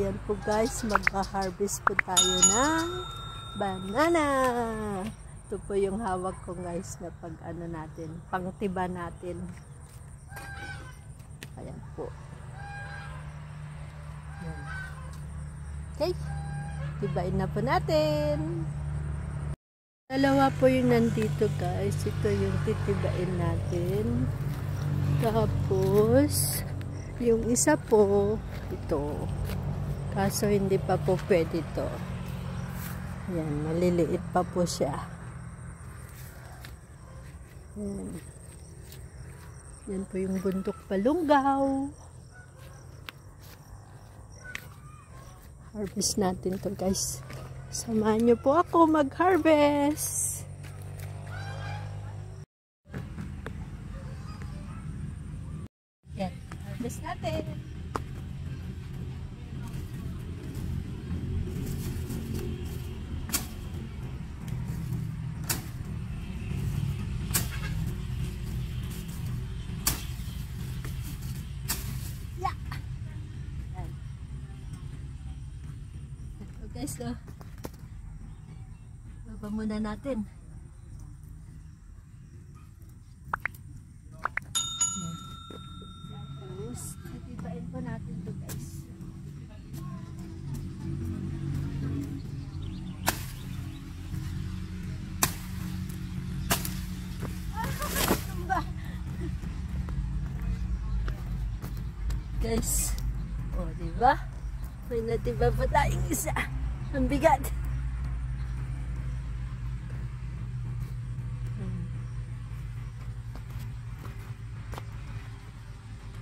Ayan po guys, magha-harvest po tayo ng banana. Ito po yung hawak ko guys na pag ano natin, pangtiba natin. Ayan po. Ayan. Okay, tibain na po natin. Dalawa po yung nandito guys. Ito yung titibain natin. Tapos yung isa po ito. Kaso hindi pa po pwede ito. Yan, maliliit pa po siya. Yan. Yan po yung bundok palunggaw. Harvest natin to guys. Samahan niyo po ako mag-harvest. Yan, harvest natin. Yeah. Yan. So guys, baba muna natin. Tapos, titibain po natin to guys. Guys, o diba? May natiba pa tayong isa. Ang bigat.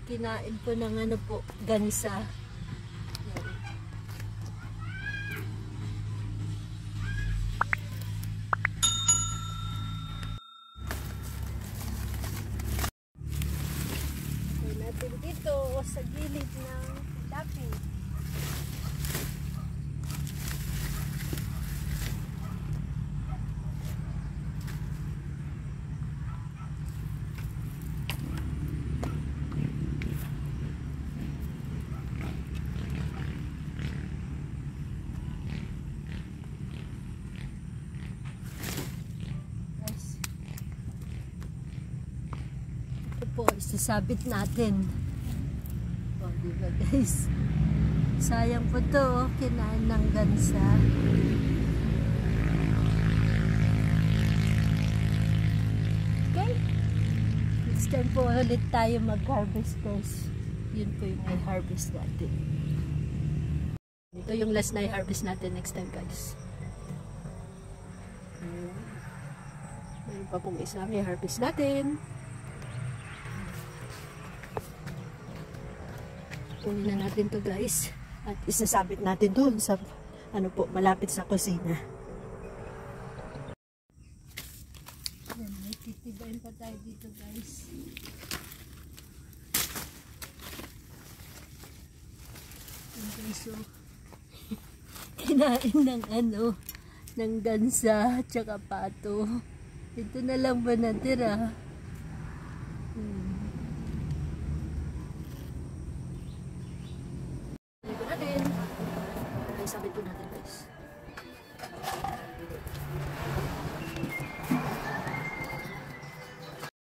Kinain po ng ano po, gansa. Yan. Ito natin dito sa gilid ng lapi. Po, isasabit natin. O, diba guys? Sayang po to, kinain ng gansa. Okay? Next time po ulit tayo mag-harvest guys. Yun po yung i-harvest natin. Ito yung last na i-harvest natin next time guys. Mayroon pa pong isa i-harvest natin. Kunin na natin to guys at isasabit natin doon sa ano po, malapit sa kusina. Yan, may titibain pa tayo dito guys. Okay, so kinain ng ano, ng gansa at saka pato. Ito na lang ba natira? Sabit po natin guys.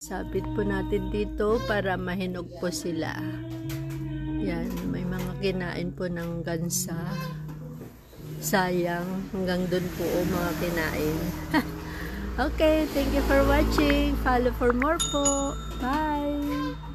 Sabit po natin dito para mahinog po sila. Yan, may mga kinain po ng gansa. Sayang, hanggang dun po mga kinain. Okay, thank you for watching. Follow for more po. Bye!